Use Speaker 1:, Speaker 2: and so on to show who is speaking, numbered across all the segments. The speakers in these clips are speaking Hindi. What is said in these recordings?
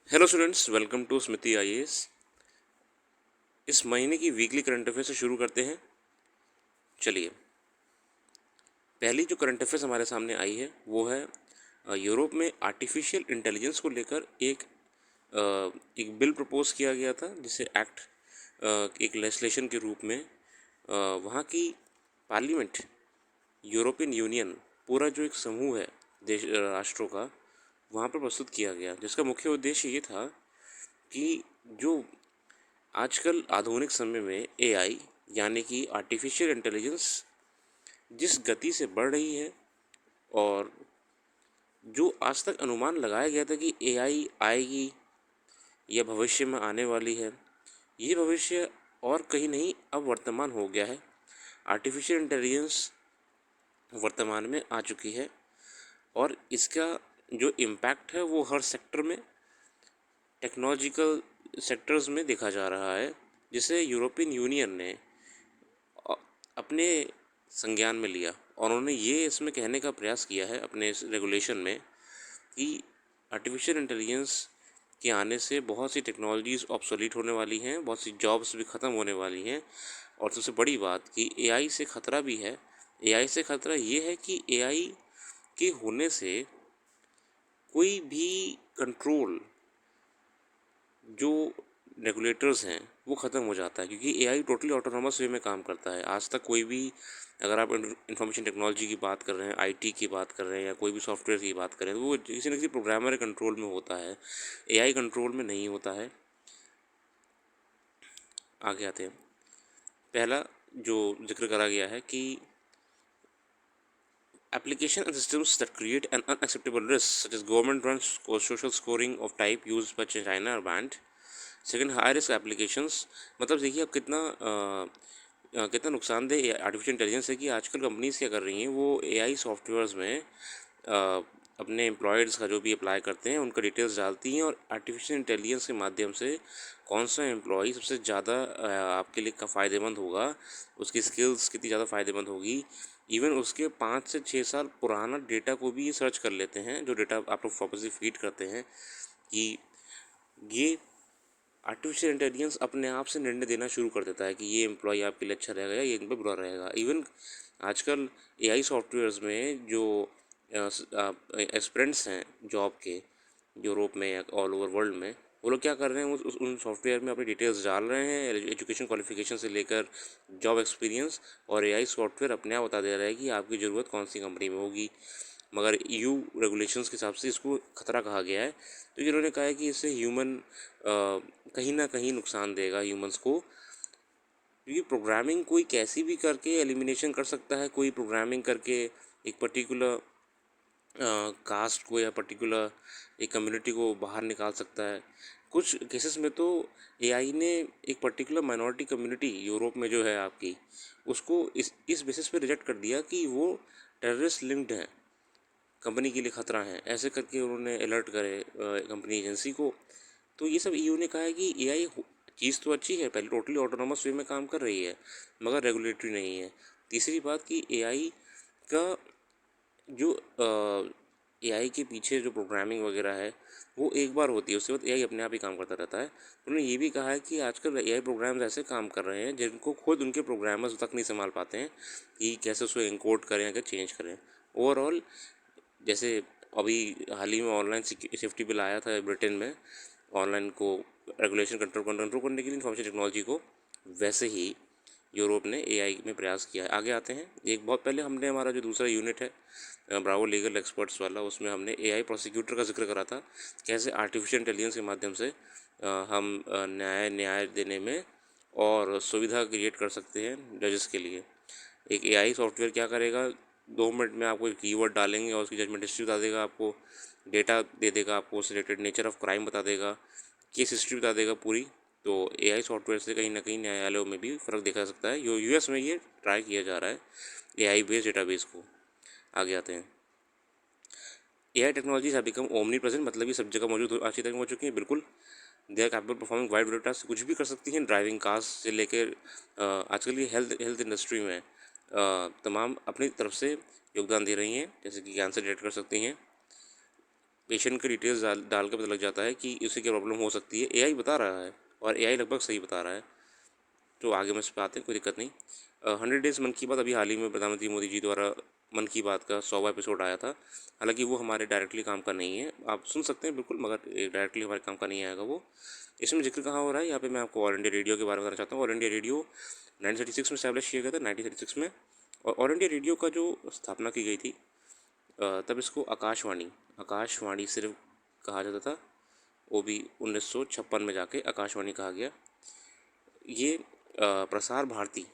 Speaker 1: Hello students, welcome to Smriti IAS. इस महीने की वीकली करंट अफेयर से शुरू करते हैं। चलिए, पहली जो करंट अफेयर्स हमारे सामने आई है वो है यूरोप में आर्टिफिशियल इंटेलिजेंस को लेकर एक बिल प्रपोज किया गया था, जिसे एक्ट एक लेजिस्लेशन के रूप में वहाँ की पार्लियामेंट, यूरोपियन यूनियन, पूरा जो एक समूह है देश राष्ट्रों का, वहाँ पर प्रस्तुत किया गया, जिसका मुख्य उद्देश्य ये था कि जो आजकल आधुनिक समय में एआई यानी कि आर्टिफिशियल इंटेलिजेंस जिस गति से बढ़ रही है, और जो आज तक अनुमान लगाया गया था कि एआई आएगी या भविष्य में आने वाली है, ये भविष्य और कहीं नहीं अब वर्तमान हो गया है। आर्टिफिशियल इंटेलिजेंस वर्तमान में आ चुकी है और इसका जो इम्पैक्ट है वो हर सेक्टर में, टेक्नोलॉजिकल सेक्टर्स में देखा जा रहा है, जिसे यूरोपियन यूनियन ने अपने संज्ञान में लिया और उन्होंने ये इसमें कहने का प्रयास किया है अपने इस रेगुलेशन में कि आर्टिफिशियल इंटेलिजेंस के आने से बहुत सी टेक्नोलॉजीज़ ऑब्सोलीट होने वाली हैं, बहुत सी जॉब्स भी ख़त्म होने वाली हैं, और सबसे बड़ी बात कि एआई से ख़तरा भी है। एआई से ख़तरा ये है कि एआई के होने से कोई भी कंट्रोल जो रेगुलेटर्स हैं वो ख़त्म हो जाता है, क्योंकि एआई टोटली ऑटोनॉमस वे में काम करता है। आज तक कोई भी, अगर आप इंफॉर्मेशन टेक्नोलॉजी की बात कर रहे हैं, आईटी की बात कर रहे हैं या कोई भी सॉफ्टवेयर की बात कर रहे हैं, तो वो किसी न किसी प्रोग्रामर के कंट्रोल में होता है, एआई कंट्रोल में नहीं होता है। आगे आते हैं। पहला जो जिक्र करा गया है कि application and systems that create an unacceptable risk, such as government-run social scoring of type used by China, are banned. Second, high risk applications, मतलब देखिए अब कितना नुकसानदेह आर्टिफिशियल इंटेलिजेंस है कि आजकल कंपनीज़ क्या कर रही हैं, वो एआई सॉफ्टवेयर्स में अपने एम्प्लॉयज़ का जो भी अप्लाई करते हैं उनका डिटेल्स डालती हैं, और आर्टिफिशियल इंटेलिजेंस के माध्यम से कौन सा एम्प्लॉय सबसे ज़्यादा आपके लिए फ़ायदेमंद होगा, उसकी स्किल्स कितनी ज़्यादा फ़ायदेमंद होगी, इवन उसके 5 से 6 साल पुराना डेटा को भी ये सर्च कर लेते हैं, जो डेटा आप लोग वापस से फीड करते हैं, कि ये आर्टिफिशियल इंटेलिजेंस अपने आप से निर्णय देना शुरू कर देता है कि ये एम्प्लॉय आपके लिए अच्छा रहेगा या ये इन पर बुरा रहेगा। इवन आजकल एआई सॉफ्टवेयर्स में जो एस्पिरेंट्स हैं जॉब के, यूरोप में या ऑल ओवर वर्ल्ड में, वो लोग क्या कर रहे हैं, उन सॉफ्टवेयर में अपनी डिटेल्स डाल रहे हैं, एजुकेशन क्वालिफिकेशन से लेकर जॉब एक्सपीरियंस, और एआई सॉफ्टवेयर अपने आप बता दे रहा है कि आपकी ज़रूरत कौन सी कंपनी में होगी। मगर ईयू रेगुलेशंस के हिसाब से इसको खतरा कहा गया है, तो इन्होंने कहा है कि इससे कहीं ना कहीं नुकसान देगा ह्यूमंस को, क्योंकि प्रोग्रामिंग कोई कैसी भी करके एलिमिनेशन कर सकता है, कोई प्रोग्रामिंग करके एक पर्टिकुलर कास्ट को या पर्टिकुलर एक कम्युनिटी को बाहर निकाल सकता है। कुछ केसेस में तो एआई ने एक पर्टिकुलर माइनॉरिटी कम्युनिटी यूरोप में जो है आपकी, उसको इस बेसिस पे रिजेक्ट कर दिया कि वो टेररिस्ट लिंक्ड हैं, कंपनी के लिए ख़तरा है, ऐसे करके उन्होंने अलर्ट करे कंपनी एजेंसी को। तो ये सब ईयू ने कहा है कि एआई चीज़ तो अच्छी है, पहले टोटली ऑटोनॉमस वे में काम कर रही है, मगर रेगुलेटरी नहीं है। तीसरी बात कि एआई का जो एआई के पीछे जो प्रोग्रामिंग वगैरह है वो एक बार होती है, उसके बाद एआई अपने आप ही काम करता रहता है। उन्होंने ये भी कहा है कि आजकल एआई प्रोग्राम्स ऐसे काम कर रहे हैं जिनको खुद उनके प्रोग्रामर्स तक नहीं संभाल पाते हैं कि कैसे उसको इनकोड करें या चेंज करें। ओवरऑल, जैसे अभी हाल ही में ऑनलाइन सेफ्टी बिल आया था ब्रिटेन में, ऑनलाइन को रेगुलेशन कंट्रोल करने के लिए इंफॉर्मेशन टेक्नोलॉजी को, वैसे ही यूरोप ने एआई में प्रयास किया है। आगे आते हैं। एक बहुत पहले हमने हमारा जो दूसरा यूनिट है ब्रावो लीगल एक्सपर्ट्स वाला, उसमें हमने एआई प्रोसिक्यूटर का जिक्र करा था, कैसे आर्टिफिशियल इंटेलिजेंस के माध्यम से हम न्याय देने में और सुविधा क्रिएट कर सकते हैं जजेस के लिए। एक एआई सॉफ्टवेयर क्या करेगा, 2 मिनट में आपको एक कीवर्ड डालेंगे और उसकी जजमेंट हिस्ट्री बता देगा, आपको डेटा दे देगा, आपको उससे रिलेटेड नेचर ऑफ क्राइम बता देगा, केस हिस्ट्री बता देगा पूरी। तो एआई सॉफ्टवेयर से कहीं ना कहीं न्यायालयों में भी फ़र्क देखा जा सकता है। यूएस में ये ट्राई किया जा रहा है एआई बेस्ड डेटाबेस को। आगे आते हैं। AI technologies have become omni present, मतलब ये सब जगह मौजूद अच्छी तरह हो चुकी हैं। बिल्कुल, they are capable performing wide variety task, कुछ भी कर सकती हैं, ड्राइविंग कार्स से लेकर आजकल ये हेल्थ इंडस्ट्री में तमाम अपनी तरफ से योगदान दे रही हैं, जैसे कि कैंसर डिटेक्ट कर सकती हैं। पेशेंट की डिटेल्स डाल के पता लग जाता है कि उसे क्या प्रॉब्लम हो सकती है। एआई बता रहा है और एआई लगभग सही बता रहा है। तो आगे हम इस पे आते हैं, कोई दिक्कत नहीं। 100 डेज़ मन की बात अभी हाल ही में प्रधानमंत्री मोदी जी द्वारा मन की बात का 100वां एपिसोड आया था। हालांकि वो हमारे डायरेक्टली काम का नहीं है, आप सुन सकते हैं बिल्कुल, मगर डायरेक्टली हमारे काम का नहीं आएगा वो। इसमें जिक्र कहाँ हो रहा है, यहाँ पे मैं आपको ऑल इंडिया रेडियो के बारे में बताना चाहता हूँ। ऑल इंडिया रेडियो 1936 में स्टैब्लिश किया गया था, 1936 में। और ऑल इंडिया रेडियो का जो स्थापना की गई थी, तब इसको आकाशवाणी आकाशवाणी सिर्फ कहा जाता था। वो भी 1956 में जाके आकाशवाणी कहा गया। ये प्रसार भारती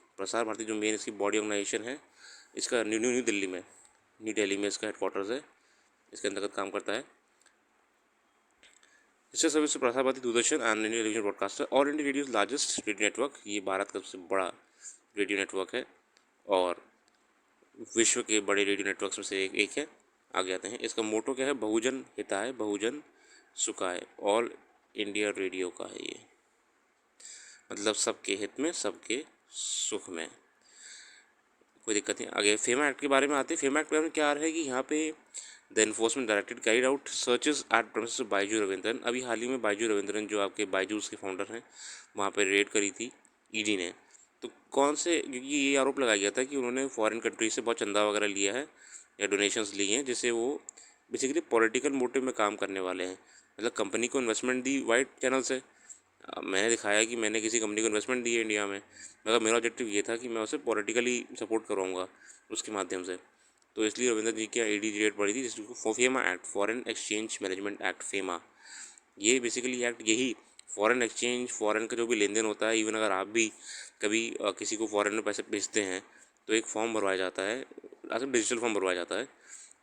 Speaker 1: जो मेन इसकी बॉडी ऑर्गेनाइजेशन है, इसका न्यू दिल्ली में इसका हेडक्वार्टर्स है, इसके अंतर्गत काम करता है। इससे service Prasar Bharati, Doordarshan and Indian television broadcaster. All India radio largest radio network, ये भारत का सबसे बड़ा रेडियो नेटवर्क है और विश्व के बड़े रेडियो नेटवर्क्स में से एक है। आगे आते हैं, इसका मोटो क्या है, बहुजन हिताय बहुजन सुखाय। ऑल इंडिया रेडियो का है ये, मतलब सबके हित में सबके सुख में, कोई दिक्कत नहीं। आगे फेमा एक्ट के बारे में आते हैं। फेमा एक्ट के बारे में क्या आ रहा है कि यहाँ पे the enforcement directed carried out searches at premises of Byju Raveendran. अभी हाल ही में बाइजू रविंद्रन जो आपके बाइजूस के फाउंडर हैं, वहाँ पे रेड करी थी ईडी ने। तो कौन से, क्योंकि ये आरोप लगाया गया था कि उन्होंने फॉरेन कंट्री से बहुत चंदा वगैरह लिया है या डोनेशंस लिए हैं, जिससे वो बेसिकली पॉलिटिकल मोटिव में काम करने वाले हैं। मतलब कंपनी को इन्वेस्टमेंट दी वाइट चैनल से। मैंने दिखाया कि मैंने किसी कंपनी को इन्वेस्टमेंट दी है इंडिया में, मगर मेरा ऑब्जेक्टिव ये था कि मैं उसे पॉलिटिकली सपोर्ट करवाऊँगा उसके माध्यम से। तो इसलिए रविंद्र जी की ईडी रेड पड़ी थी, जिसको FEMA act, foreign exchange management act, FEMA. ये बेसिकली एक्ट यही फॉरेन एक्सचेंज, फॉरेन का जो भी लेन देन होता है, इवन अगर आप भी कभी किसी को फॉरेन में पैसे भेजते हैं तो एक फॉर्म भरवाया जाता है, आजकल डिजिटल फॉर्म भरवाया जाता है।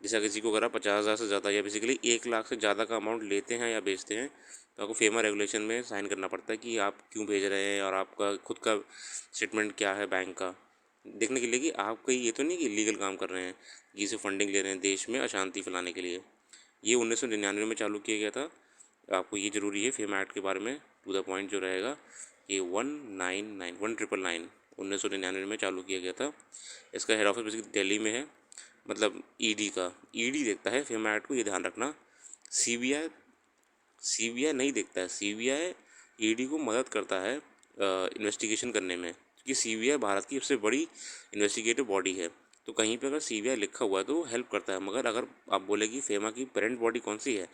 Speaker 1: जैसा किसी को अगर आप 50,000 से ज़्यादा या बेसिकली 1 लाख से ज़्यादा का अमाउंट लेते हैं या भेजते हैं, तो आपको फेमा रेगुलेशन में साइन करना पड़ता है कि आप क्यों भेज रहे हैं और आपका खुद का स्टेटमेंट क्या है बैंक का, देखने के लिए कि आप कहीं ये तो नहीं कि इलीगल काम कर रहे हैं, जिसे फंडिंग ले रहे हैं देश में अशांति फैलाने के लिए। ये 1999 में चालू किया गया था। आपको ये ज़रूरी है फेमा एक्ट के बारे में, टू द पॉइंट जो रहेगा, ये 1999 1999 में चालू किया गया था। इसका हेड ऑफिस बेसिकली दिल्ली में है। मतलब ईडी देखता है फेमा एक्ट को, ये ध्यान रखना। सीबीआई नहीं देखता है, सीबीआई ईडी को मदद करता है इन्वेस्टिगेशन करने में, क्योंकि सीबीआई भारत की सबसे बड़ी इन्वेस्टिगेटिव बॉडी है। तो कहीं पे अगर सीबीआई लिखा हुआ है तो वो हेल्प करता है। मगर अगर आप बोले कि फेमा की पेरेंट बॉडी कौन सी है,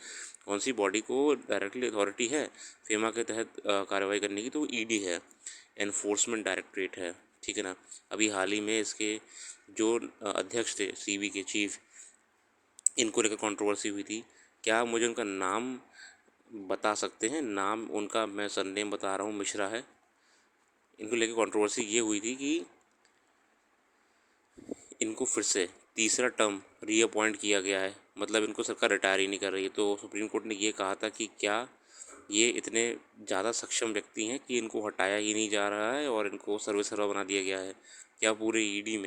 Speaker 1: कौन सी बॉडी को डायरेक्टली अथॉरिटी है फेमा के तहत कार्रवाई करने की, तो वो ईडी है, एनफोर्समेंट डायरेक्टरेट है, ठीक है ना। अभी हाल ही में इसके जो अध्यक्ष थे सीबी के चीफ, इनको लेकर कंट्रोवर्सी हुई थी। क्या मुझे उनका नाम बता सकते हैं? नाम उनका, मैं सरनेम बता रहा हूँ, मिश्रा है। इनको लेकर कंट्रोवर्सी ये हुई थी कि इनको फिर से तीसरा टर्म रीअपॉइंट किया गया है, मतलब इनको सरकार रिटायर ही नहीं कर रही है। तो सुप्रीम कोर्ट ने ये कहा था कि क्या ये इतने ज़्यादा सक्षम व्यक्ति हैं कि इनको हटाया ही नहीं जा रहा है और इनको सर्वेसर्वा बना दिया गया है। क्या पूरे ईडी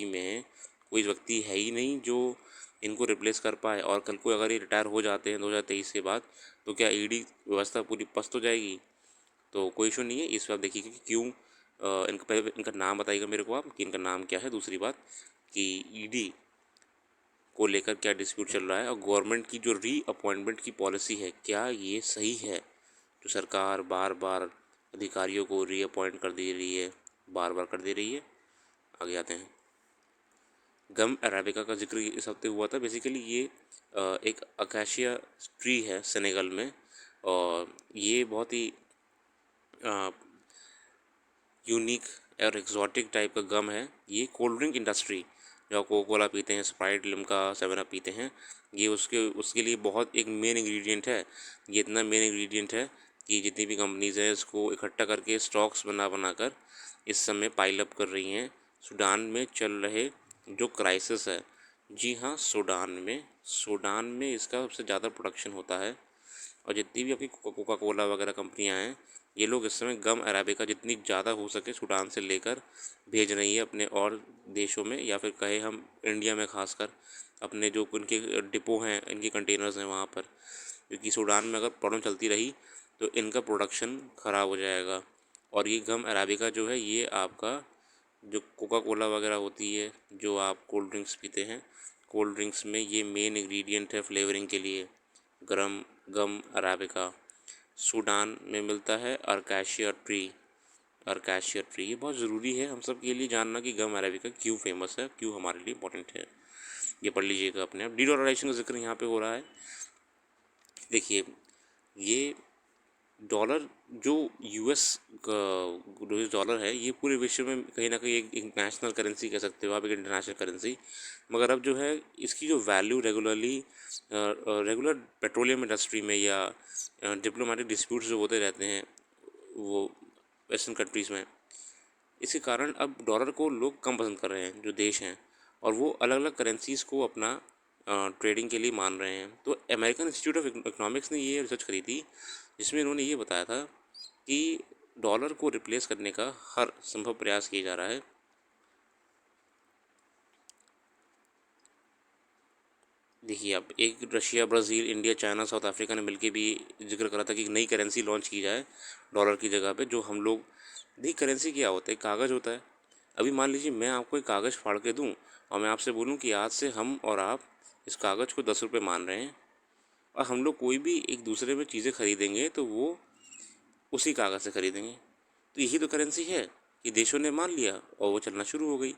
Speaker 1: में कोई व्यक्ति है ही नहीं जो इनको रिप्लेस कर पाए? और कल को अगर ये रिटायर हो जाते हैं 2023 के बाद, तो क्या ईडी व्यवस्था पूरी पस्त हो जाएगी? तो कोई इशू नहीं है, इस पर आप देखिएगा कि क्यों इनका, पहले इनका नाम बताइएगा मेरे को आप कि इनका नाम क्या है। दूसरी बात कि ईडी को लेकर क्या डिस्प्यूट चल रहा है, और गवर्नमेंट की जो रीअपॉइंटमेंट की पॉलिसी है, क्या ये सही है? जो सरकार बार बार अधिकारियों को रीअपॉइंट कर दे रही है, बार बार कर दे रही है। आगे आते हैं, गम अराबिका का जिक्र इस हफ्ते हुआ था। बेसिकली ये एक अकाशिया ट्री है सेनेगल में, और ये बहुत ही यूनिक और एक्जॉटिक टाइप का गम है। ये कोल्ड ड्रिंक इंडस्ट्री, जो कोको कोला पीते हैं, स्प्राइट, लिम्का, 7 अप पीते हैं, ये उसके लिए बहुत एक मेन इंग्रेडिएंट है। ये इतना मेन इंग्रेडिएंट है कि जितनी भी कंपनीज़ हैं इसको इकट्ठा करके स्टॉक्स बना कर इस समय पाइल अप कर रही हैं। सूडान में चल रहे जो क्राइसिस है, जी हाँ, सूडान में इसका सबसे ज़्यादा प्रोडक्शन होता है। और जितनी भी आपकी कोका कोला वगैरह कंपनियां हैं, ये लोग इस समय गम अराबिका जितनी ज़्यादा हो सके सूडान से लेकर भेज रही है अपने और देशों में, या फिर कहे हम इंडिया में खासकर अपने जो उनके डिपो हैं, इनके कंटेनर्स हैं वहाँ पर। क्योंकि सूडान में अगर प्रॉब्लम चलती रही तो इनका प्रोडक्शन ख़राब हो जाएगा। और ये गम अराबिका जो है, ये आपका जो कोका कोला वगैरह होती है, जो आप कोल्ड ड्रिंक्स पीते हैं, कोल्ड ड्रिंक्स में ये मेन इंग्रेडिएंट है फ्लेवरिंग के लिए। गरम गम अराबिका। सूडान में मिलता है अरकाशिया ट्री। अरकाशिया ट्री ये बहुत ज़रूरी है हम सब के लिए जानना कि गम अराबिका क्यों फेमस है, क्यों हमारे लिए इंपॉर्टेंट है। ये पढ़ लीजिएगा अपने आप। डीडॉलराइजेशन का जिक्र यहाँ पे हो रहा है। देखिए ये डॉलर जो यूएस का जो डॉलर है ये पूरे विश्व में कहीं ना कहीं एक नेशनल करेंसी कह सकते हो आप, एक इंटरनेशनल करेंसी। मगर अब जो है इसकी जो वैल्यू रेगुलर पेट्रोलियम इंडस्ट्री में या डिप्लोमेटिक डिस्प्यूट्स जो होते रहते हैं वो वेस्टर्न कंट्रीज़ में, इसके कारण अब डॉलर को लोग कम पसंद कर रहे हैं जो देश हैं, और वो अलग अलग करेंसीज़ को अपना ट्रेडिंग के लिए मान रहे हैं। तो अमेरिकन इंस्टीट्यूट ऑफ इकोनॉमिक्स ने ये रिसर्च करी थी जिसमें इन्होंने ये बताया था कि डॉलर को रिप्लेस करने का हर संभव प्रयास किया जा रहा है। देखिए अब एक Russia, Brazil, India, China, South Africa ने मिलके भी जिक्र करा था कि एक नई करेंसी लॉन्च की जाए डॉलर की जगह पे, जो हम लोग देखिए करेंसी क्या होता है, कागज़ होता है। अभी मान लीजिए मैं आपको एक कागज़ फाड़ के दूँ और मैं आपसे बोलूँ कि आज से हम और आप इस कागज़ को 10 रुपये मान रहे हैं, और हम लोग कोई भी एक दूसरे में चीज़ें खरीदेंगे तो वो उसी कागज़ से खरीदेंगे। तो यही तो करेंसी है कि देशों ने मान लिया और वो चलना शुरू हो गई।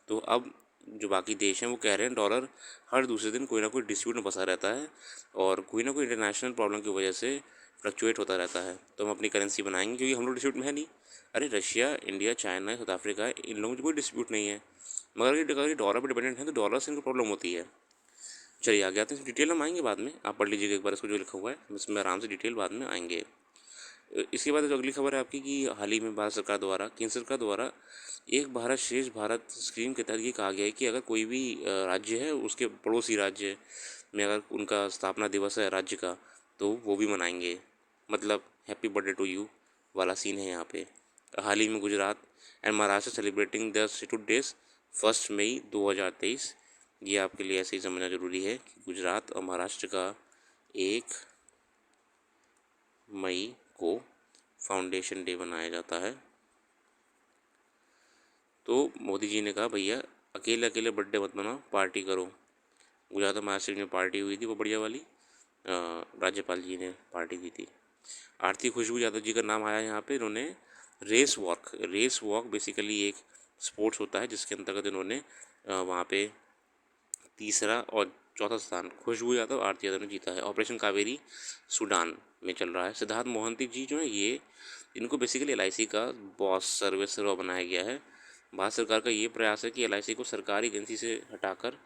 Speaker 1: तो अब जो बाकी देश हैं वो कह रहे हैं डॉलर हर दूसरे दिन कोई ना कोई डिस्प्यूट में फंसा रहता है और कोई ना कोई इंटरनेशनल प्रॉब्लम की वजह से फ्लक्चुएट होता रहता है, तो हम अपनी करेंसी बनाएंगे क्योंकि हम लोग डिस्प्यूट में है नहीं। अरे Russia, India, China, South Africa, इन लोगों में कोई डिस्प्यूट नहीं है, मगर अगर ये डॉलर पर डिपेंडेंट है तो डॉलर से इनको प्रॉब्लम होती है। चलिए आगे आते हैं, डिटेल हम आएंगे बाद में, आप पढ़ लीजिएगा एक बार इसको जो लिखा हुआ है, इसमें आराम से डिटेल बाद में आएंगे। इसके बाद जो अगली खबर है आपकी कि हाल ही में भारत सरकार द्वारा, केंद्र सरकार द्वारा एक भारत श्रेष्ठ भारत स्कीम के तहत ये कहा गया है कि अगर कोई भी राज्य है उसके पड़ोसी राज्य में अगर उनका स्थापना दिवस है राज्य का तो वो भी मनाएंगे, मतलब हैप्पी बर्थडे टू यू वाला सीन है यहाँ पे। हाल ही में Gujarat and Maharashtra celebrating the statute days 1 मई 2023। ये आपके लिए ऐसे ही समझना जरूरी है कि गुजरात और महाराष्ट्र का 1 मई को फाउंडेशन डे मनाया जाता है। तो मोदी जी ने कहा भैया अकेले अकेले बर्थडे मत मनाओ, पार्टी करो। गुजरात और महाराष्ट्र में पार्टी हुई थी वो बढ़िया वाली, राज्यपाल जी ने पार्टी दी थी। आरती खुशबू यादव जी का नाम आया यहाँ पे। इन्होंने रेस वॉक बेसिकली एक स्पोर्ट्स होता है जिसके अंतर्गत इन्होंने वहाँ पे तीसरा और चौथा स्थान खुशबू यादव, आरती यादव ने जीता है। ऑपरेशन कावेरी सूडान में चल रहा है। सिद्धार्थ मोहंती जी जो है ये, इनको बेसिकली एलआईसी का बॉस सर्विस रो बनाया गया है। भारत सरकार का ये प्रयास है कि एलआईसी को सरकारी एजेंसी से हटाकर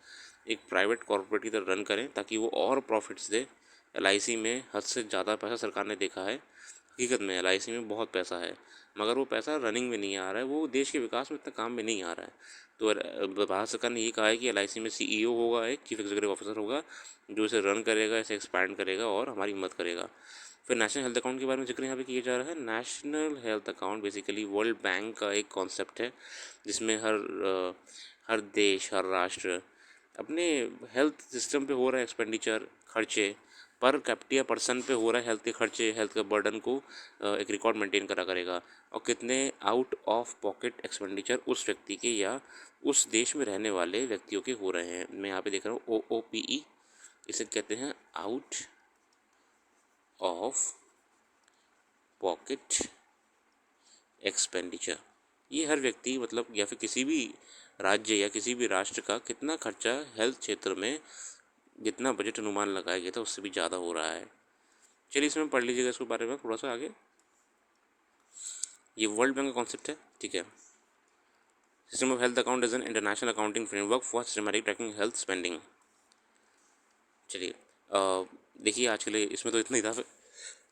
Speaker 1: एक प्राइवेट कॉरपोरेट की तरह रन करें ताकि वो और प्रॉफिट्स दे। एलआईसी में हद से ज़्यादा पैसा सरकार ने देखा है, हकीकत में एलआईसी में बहुत पैसा है, मगर वो पैसा रनिंग में नहीं आ रहा है, वो देश के विकास में इतना काम में नहीं आ रहा है। तो भारत सरकार ने ये कहा है कि एलआईसी में सीईओ होगा, एक चीफ एग्जीक्यूटिव ऑफिसर होगा जो इसे रन करेगा, इसे एक्सपैंड करेगा और हमारी मदद करेगा। फिर नेशनल हेल्थ अकाउंट के बारे में जिक्र यहाँ पे किया जा रहा है। National health account basically world bank का एक कॉन्सेप्ट है जिसमें हर देश, हर राष्ट्र अपने हेल्थ सिस्टम पे हो रहा है एक्सपेंडिचर, खर्चे पर कैपिटा पर्सन पे हो रहा है हेल्थ के खर्चे, हेल्थ के बर्डन को एक रिकॉर्ड मेंटेन करा करेगा, और कितने आउट ऑफ पॉकेट एक्सपेंडिचर उस व्यक्ति के या उस देश में रहने वाले व्यक्तियों के हो रहे हैं। मैं यहाँ पे देख रहा हूँ OOPE, इसे कहते हैं आउट ऑफ पॉकेट एक्सपेंडिचर। ये हर व्यक्ति मतलब या फिर किसी भी राज्य या किसी भी राष्ट्र का कितना खर्चा हेल्थ क्षेत्र में जितना बजट अनुमान लगाया गया था उससे भी ज़्यादा हो रहा है। चलिए इसमें पढ़ लीजिएगा इसके बारे में थोड़ा सा आगे। ये वर्ल्ड बैंक का कॉन्सेप्ट है, ठीक है। System of health account is an international accounting framework for systematic tracking health spending. चलिए देखिए आज के लिए इसमें तो इतना ही था।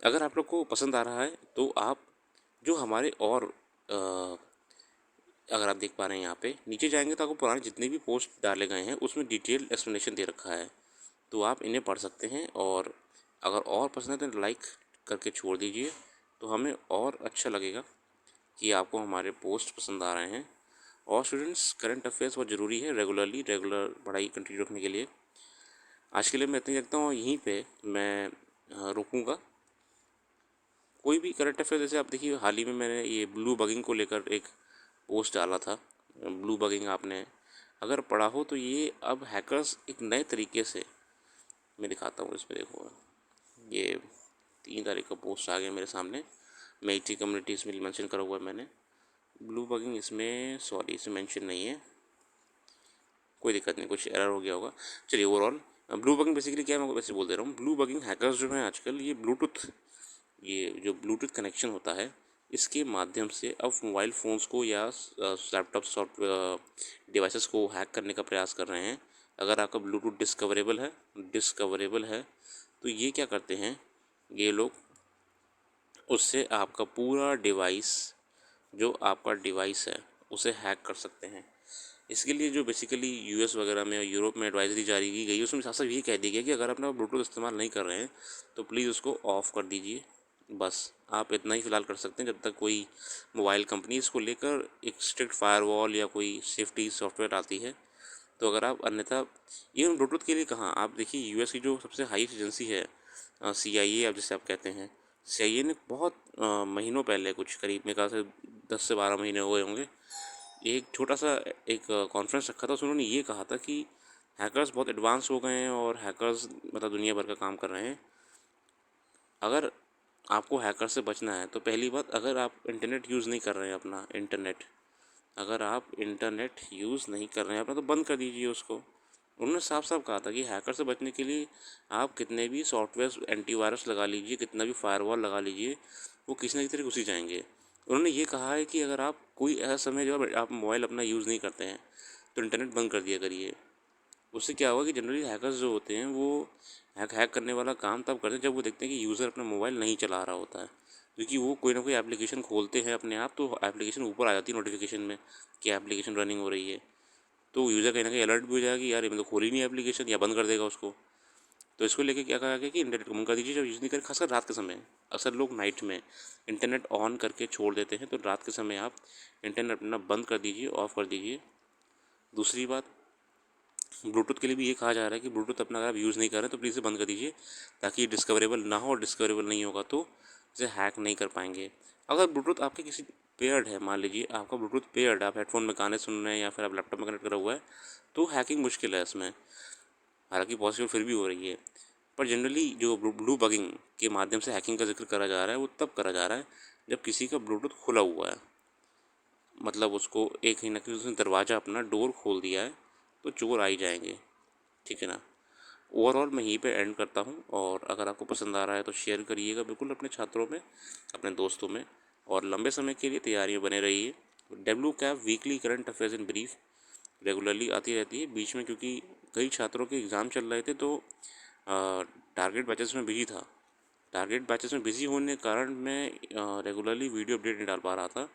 Speaker 1: अगर आप लोग को पसंद आ रहा है तो आप जो हमारे और अगर आप देख पा रहे हैं यहाँ पे नीचे जाएंगे तो आपको पुराने जितने भी पोस्ट डाले गए हैं उसमें डिटेल एक्सप्लेनेशन दे रखा है, तो आप इन्हें पढ़ सकते हैं। और अगर और पसंद है तो लाइक करके छोड़ दीजिए, तो हमें और अच्छा लगेगा कि आपको हमारे पोस्ट पसंद आ रहे हैं। और स्टूडेंट्स करंट अफेयर्स बहुत ज़रूरी है रेगुलर पढ़ाई कंटिन्यू रखने के लिए। आज के लिए मैं इतना ही रखता हूँ, यहीं पे मैं रुकूँगा। कोई भी करंट अफेयर जैसे आप देखिए हाल ही में मैंने ये ब्लू बगिंग को लेकर एक पोस्ट डाला था। ब्लू बगिंग आपने अगर पड़ा हो तो ये अब हैकर्स एक नए तरीके से, मैं दिखाता हूँ इसमें, देखो ये 3 तारीख का पोस्ट आ गया मेरे सामने, मेटी कम्युनिटी इसमें मेंशन करा हुआ है मैंने। ब्लू बगिंग इसमें, सॉरी इसमें मेंशन नहीं है, कोई दिक्कत नहीं, कुछ एरर हो गया होगा। चलिए ओवरऑल ब्लू बगिंग बेसिकली क्या है, मैं वैसे बोल दे रहा हूँ। ब्लू बगिंग हैकर्स जो हैं आजकल, ये जो ब्लूटूथ कनेक्शन होता है इसके माध्यम से अब मोबाइल फ़ोन्स को या लैपटॉप सॉफ्टवेयर डिवाइसेस को हैक करने का प्रयास कर रहे हैं। अगर आपका ब्लूटूथ डिस्कवरेबल है तो ये क्या करते हैं, ये लोग उससे आपका पूरा डिवाइस, जो आपका डिवाइस है उसे हैक कर सकते हैं। इसके लिए जो बेसिकली यूएस वगैरह में और यूरोप में एडवाइजरी जारी की गई, उसमें साफ साफ ये कह दिया गया कि अगर आप ब्लूटूथ इस्तेमाल नहीं कर रहे हैं तो प्लीज़ उसको ऑफ़ कर दीजिए। बस आप इतना ही फ़िलहाल कर सकते हैं जब तक कोई मोबाइल कंपनी इसको लेकर एक स्ट्रिक्ट फायरवॉल या कोई सेफ्टी सॉफ्टवेयर आती है। तो अगर आप अन्यथा, इवन ब्लूटूथ के लिए कहाँ, आप देखिए यूएस की जो सबसे हाईएस्ट एजेंसी है CIA, आप जिसे आप कहते हैं, CIA ने बहुत महीनों पहले, कुछ करीब में कहा से 10 से 12 महीने हुए होंगे, एक छोटा सा एक कॉन्फ्रेंस रखा था। उसमें उन्होंने ये कहा था कि हैकर्स बहुत एडवांस हो गए हैं और हैकर्स मतलब दुनिया भर का काम कर रहे हैं। अगर आपको हैकर से बचना है तो पहली बात, अगर आप इंटरनेट यूज़ नहीं कर रहे हैं अपना इंटरनेट, अगर आप इंटरनेट यूज़ नहीं कर रहे हैं अपना, तो बंद कर दीजिए उसको। उन्होंने साफ साफ कहा था कि हैकर से बचने के लिए आप कितने भी सॉफ्टवेयर एंटीवायरस लगा लीजिए, कितना भी फायरवॉल लगा लीजिए, वो किसी न किसी तरीके घुस ही जाएंगे। उन्होंने ये कहा है कि अगर आप कोई ऐसा समय जब आप मोबाइल अपना यूज़ नहीं करते हैं तो इंटरनेट बंद कर दिया करिए। उससे क्या होगा कि जनरली हैकर्स जो होते हैं वो हैक करने वाला काम तब करते हैं जब वो देखते हैं कि यूज़र अपना मोबाइल नहीं चला रहा होता है, क्योंकि वो कोई ना कोई एप्लीकेशन खोलते हैं अपने आप, तो एप्लीकेशन ऊपर आ जाती है नोटिफिकेशन में कि एप्लीकेशन रनिंग हो रही है। तो यूज़र कहीं ना कहीं अलर्ट भी हो जाएगा कि यार ये मतलब खोली नहीं एप्लीकेशन, या बंद कर देगा उसको। तो इसको लेके क्या कहा गया कि इंटरनेट को बंद कर दीजिए जब यूज़ नहीं करें, खासकर रात के समय। अक्सर लोग नाइट में इंटरनेट ऑन करके छोड़ देते हैं, तो रात के समय आप इंटरनेट अपना बंद कर दीजिए, ऑफ़ कर दीजिए। दूसरी बात, ब्लूटूथ के लिए भी ये कहा जा रहा है कि ब्लूटूथ अपना अगर आप यूज़ नहीं कर रहे तो प्लीज़ इसे बंद कर दीजिए, ताकि डिस्कवरेबल ना हो, और डिस्कवरेबल नहीं होगा तो इसे हैक नहीं कर पाएंगे। अगर ब्लूटूथ आपके किसी पेयर्ड है, मान लीजिए आपका ब्लूटूथ पेयर्ड, आप हेडफोन में गाने सुन रहे हैं या फिर आप लैपटॉप में कनेक्ट करा हुआ है, तो हैकिंग मुश्किल है इसमें, हालांकि पॉसिबल फिर भी हो रही है। पर जनरली जो ब्लू बगिंग के माध्यम से हैकिंग का जिक्र करा जा रहा है, वो तब करा जा रहा है जब किसी का ब्लूटूथ खुला हुआ है, मतलब उसको एक ही ना कि उसने दरवाज़ा अपना डोर खोल दिया है, तो चोर आ ही जाएंगे। ठीक है ना। ओवरऑल मैं यहीं पे एंड करता हूँ, और अगर आपको पसंद आ रहा है तो शेयर करिएगा बिल्कुल अपने छात्रों में, अपने दोस्तों में, और लंबे समय के लिए तैयारी में बने रहिए। WCAP weekly current affairs in brief regularly आती रहती है बीच में, क्योंकि कई छात्रों के एग्ज़ाम चल रहे थे, तो टारगेट बैचेस में बिजी था। टारगेट बैचेस में बिजी होने के कारण मैं रेगुलरली वीडियो अपडेट नहीं डाल पा रहा था।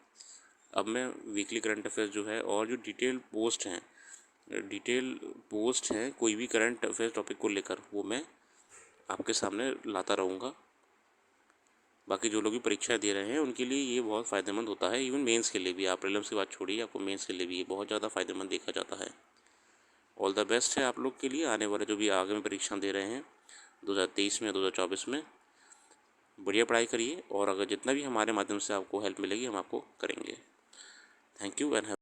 Speaker 1: अब मैं वीकली करंट अफेयर्स जो है, और जो डिटेल पोस्ट हैं कोई भी करंट अफेयर्स टॉपिक को लेकर, वो मैं आपके सामने लाता रहूँगा। बाकी जो लोग भी परीक्षा दे रहे हैं उनके लिए ये बहुत फ़ायदेमंद होता है, इवन मेंस के लिए भी। आप प्रीलिम्स की बात छोड़िए, आपको मेंस के लिए भी ये बहुत ज़्यादा फ़ायदेमंद देखा जाता है। ऑल द बेस्ट है आप लोग के लिए, आने वाले जो भी आगे में परीक्षा दे रहे हैं 2023 में, 2024 में। बढ़िया पढ़ाई करिए, और अगर जितना भी हमारे माध्यम से आपको हेल्प मिलेगी हम आपको करेंगे। Thank you and